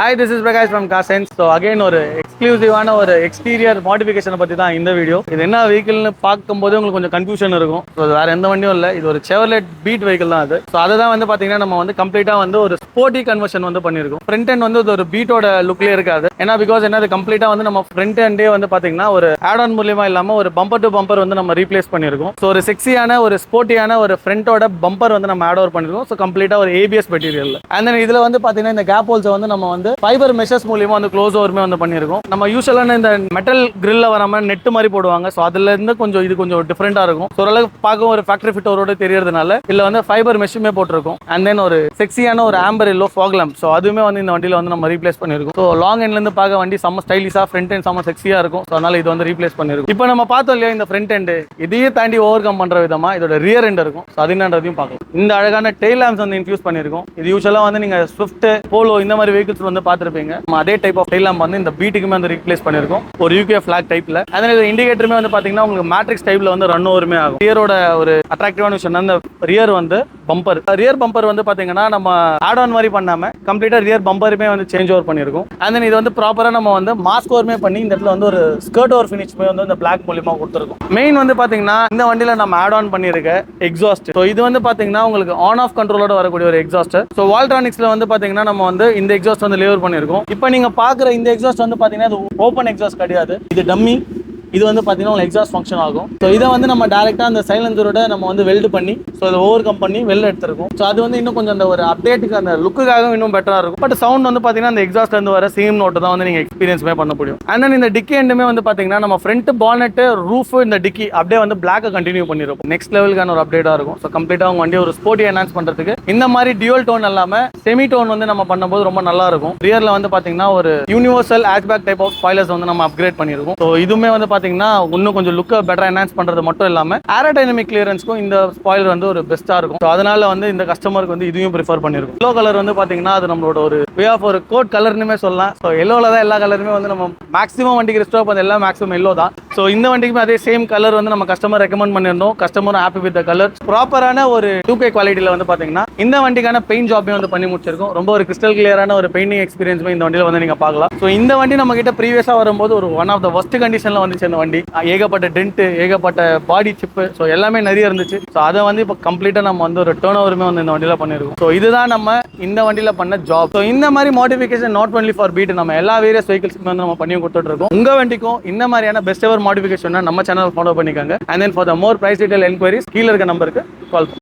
Hi, this is Prakash from Car Sense. So again ஒரு எக்ஸ்க்ளூசிவான ஒரு exterior மாடிஃபிகேஷனை பற்றி தான் இந்த வீடியோ. இது என்ன வெஹிக்கிள்னு பார்க்கும்போது உங்களுக்கு கொஞ்சம் கன்ஃபியூஷன் இருக்கும். ஸோ அது வேற எந்த வண்டியும் இல்லை, இது ஒரு செவர்லெட் பீட் வெஹிக்கிள் தான் அது. ஸோ அதை தான் வந்து பார்த்தீங்கன்னா நம்ம வந்து கம்ப்ளீட்டாக வந்து ஒரு ஸ்போர்ட்டி கன்வர்ஷன் வந்து பண்ணியிருக்கோம். ஃப்ரண்ட் எண்ட் வந்து ஒரு பீட்டோட லுக்லேயே இருக்காது. ஏன்னா பிகாஸ் என்ன கம்ப்ளீட்டாக வந்து நம்ம ஃப்ரண்ட் எண்டே வந்து பார்த்தீங்கன்னா ஒரு ஆட் ஆன் மூலியமா இல்லாமல் ஒரு பம்பர் டு பம்பர் வந்து நம்ம ரீப்ளேஸ் பண்ணியிருக்கோம். ஸோ ஒரு செக்ஸியான ஒரு ஸ்போர்ட்டியான ஒரு ஃப்ரண்டோட பம்பர் வந்து நம்ம ஆட் ஓவர் பண்ணியிருக்கோம். ஸோ கம்ப்ளீட்டாக ஒரு ஏபிஎஸ் மெட்டீரியல். அண்ட் தென் இதில் வந்து பார்த்தீங்கன்னா இந்த கேப் ஹோல்ஸை வந்து நம்ம வந்து ஃபைபர் மெஷஸ் மூலியமா வந்து க்ளோஸ் ஓவருமே வந்து பண்ணியிருக்கோம். நம்ம யூஸ்வலான இந்த மெட்டல் கிரில்ல வராம நெட் மாதிரி போடுவாங்க. ஸோ அதுல இருந்து கொஞ்சம் இது கொஞ்சம் டிஃப்ரெண்டா இருக்கும். ஸோ ஓரளவுக்கு பார்க்க ஒரு ஃபேக்டரி ஃபிட்டரோட தெரியறதுனால இல்ல வந்து ஃபைபர் மெஷ்ஷுமே போட்டிருக்கும். அண்ட் தென் ஒரு செக்ஸியான ஒரு amber yellow fog lamp. So அதுவுமே வந்து இந்த வண்டியில வந்து நம்ம ரீப்ளேஸ் பண்ணிருக்கோம். ஸோ லாங் எண்ட்ல இருந்து பார்க்க வண்டி செம்ம ஸ்டைலிஷா, ஃப்ரண்ட் எண்ட் செம்ம செக்ஸியா இருக்கும். ஸோ அதனால இது வந்து ரீப்ளேஸ் பண்ணிருக்கும். இப்போ நம்ம பார்த்தோம் இல்லையா இந்த ஃப்ரண்ட் எண்ட், இதையே தாண்டி ஓவர் கம் பண்ற விதமா இதோட ரியர் எண்ட் இருக்கும். ஸோ அது என்னன்றதையும் பார்க்கலாம். இந்த அழகான டெயில் லேம்ப்ஸ் வந்து இன்ஃபியூஸ் பண்ணிருக்கோம். இது யூஸ்வலா வந்து நீங்க ஸ்விஃப்ட், போலோ இந்த மாதிரி வெஹிக்கிள்ஸ் வந்து பார்த்துருப்பீங்க. அதே டைப் ஆஃப் டெயில் லேம்ப் வந்து இந்த பீட்டுக்குமே வந்து ரீப்ளேஸ் பண்ணிருக்கோம் ஒரு யூகே ஃபிளாக் டைப்ல. அதே இண்டிகேட்டருமே வந்து பாத்தீங்கன்னா உங்களுக்கு மேட்ரிக்ஸ் டைப்ல வந்து ரன் ஓவருமே ஆகும். ரியரோட ஒரு அட்ராக்டிவான விஷயம் அந்த ரியர் வந்து பம்பர். ரியர் பம்பர் வந்து பாத்தீங்கன்னா நம்ம ஆட் ஆன் மாதிரி பண்ணாம கம்ப்ளீட்டா ரியர் பம்பருமே வந்து சேஞ்ச் ஓவர் பண்ணிருக்கோம். அண்ட் தென் இது வந்து ப்ராப்பரா நம்ம வந்து மாஸ்க் ஓவருமே பண்ணி இந்த இடத்துல வந்து ஒரு ஸ்கர்ட் ஓவர் ஃபினிஷ் வந்து இந்த பிளாக் மூலியமா கொடுத்துருக்கோம். மெயின் வந்து பாத்தீங்கன்னா இந்த வண்டியில நம்ம ஆட் ஆன் பண்ணிருக்க எக்ஸாஸ்ட். ஸோ இது வந்து பாத்தீங்கன்னா உங்களுக்கு ஆன் ஆஃப் கண்ட்ரோலோட வரக்கூடிய ஒரு எக்ஸாஸ்ட். ஸோ வால்ட்ரானிக்ஸ்ல வந்து பாத்தீங்கன்னா நம்ம வந்து இந்த எக்ஸாஸ்ட் வந்து லேவர் பண்ணிருக்கோம். இப்போ நீங்க பாக்குற இந்த எக்ஸாஸ்ட் வந்து பாத்தீங்கன்னா இது ஓப்பன் எக்ஸாஸ்ட் கிடையாது, இது டம்மி. இது வந்து பார்த்தீங்கன்னா உங்களுக்கு எக்ஸாஸ்ட் ஃபங்க்ஷன் ஆகும். ஸோ இதை வந்து நம்ம டேரெக்டாக அந்த சைலன்சரோட நம்ம வந்து வெல்டு பண்ணி ஸோ அதை ஓவர் கம் பண்ணி வெளில எடுத்துருக்கோம். ஸோ அது வந்து இன்னும் கொஞ்சம் அந்த ஒரு அப்டேட்டுக்கு அந்த லுக்குக்காக இன்னும் பெட்டராக இருக்கும். பட் சவுண்ட் வந்து பார்த்தீங்கன்னா அந்த எக்ஸாஸ்ட்லேருந்து வர சேம் நோட்டு தான் வந்து நீங்கள் எக்ஸ்பீரியன்ஸுமே பண்ண முடியும். அண்ட் தென் இந்த டிக்கி எண்டுமே வந்து பார்த்தீங்கன்னா நம்ம ஃப்ரண்ட் பானெட்டு, ரூஃப், இந்த டிக்கி அப்படியே வந்து பிளாக்கை கண்டினியூ பண்ணிருக்கும். நெக்ஸ்ட் லெவலுக்கான ஒரு அப்டேட்டாக இருக்கும். ஸோ கம்ப்ளீட்டாக அவங்க வண்டியை ஒரு ஸ்போர்ட்டி என்ஹான்ஸ் பண்ணுறதுக்கு இந்த மாதிரி டியூல் டோன் இல்லாமல் செமி டோன் வந்து நம்ம பண்ணும்போது ரொம்ப நல்லா இருக்கும். ரியரில் வந்து பார்த்தீங்கன்னா ஒரு universal hatchback type of spoilers வந்து நம்ம அப்கிரேட் பண்ணியிருக்கோம். ஸோ இதுவுமே வந்து பார்த்தீங்கன்னா இன்னும் கொஞ்சம் லுக்கை பெட்டரா என்ஹான்ஸ் பண்றது மட்டும் இல்லாம ஏரோடைனமிக் கிளியரன்ஸ்க்கும் இந்த ஸ்பாயிலர் வந்து ஒரு பெஸ்டா இருக்கும். ஸோ அதனால வந்து இந்த கஸ்டமருக்கு வந்து இதையும் ப்ரிஃபர் பண்ணிருக்கும். எல்லோ கலர் வந்து பாத்தீங்கன்னா அது நம்மளோட ஒரு வே ஆஃப் ஒரு கோட் கலர்னுமே சொல்லலாம். ஸோ எல்லோல தான் எல்லா கலருமே வந்து நம்ம மேக்ஸிமம் வண்டிக்கு ரெஸ்டோ பண்ண எல்லாம் மேக்ஸிமம் எல்லோ தான். ஸோ இந்த வண்டிக்குமே அதே சேம் கலர் வந்து நம்ம கஸ்டமர் ரெக்கமெண்ட் பண்ணியிருந்தோம். கஸ்டமரும் ஹாப்பி வித் த கலர். ப்ராப்பரான ஒரு 2K குவாலிட்டியில வந்து பாத்தீங்கன்னா இந்த வண்டிக்கான பெயிண்ட் ஜாப்பையும் வந்து பண்ணி முடிச்சிருக்கோம். ரொம்ப ஒரு கிறிஸ்டல் கிளியரான ஒரு பெயிண்டிங் எக்ஸ்பீரியன்ஸுமே இந்த வண்டியில வந்து நீங்க பார்க்கலாம். ஸோ இந்த வண்டி நம்ம கிட்ட ப்ரீவியஸா வரும்போது ஒரு ஒன் ஆஃப் த வர்ஸ்ட் கண்டிஷன்ல வந்துச்சு இந்த வண்டி. ஏகப்பட்ட டென்ட், ஏகப்பட்ட பாடி சிப்பு, ஸோ எல்லாமே நிறைய இருந்துச்சு. ஸோ அதை வந்து இப்போ கம்ப்ளீட்டாக நம்ம வந்து ஒரு டர்ன் ஓவருமே வந்து இந்த வண்டியில் பண்ணியிருக்கோம். ஸோ இதுதான் நம்ம இந்த வண்டியில் பண்ண ஜாப். ஸோ இந்த மாதிரி modification not only for Beat, நம்ம எல்லா வேரியஸ் வெஹிக்கிள்ஸ்க்கு வந்து நம்ம பண்ணி கொடுத்துட்டு இருக்கோம். உங்க வண்டிக்கும் இந்த மாதிரியான பெஸ்ட் எவர் மாடிஃபிகேஷன் நம்ம சேனல் ஃபாலோ பண்ணிக்கோங்க. And then for the more price detail enquiries கீழே இருக்க நம்பருக்கு கால்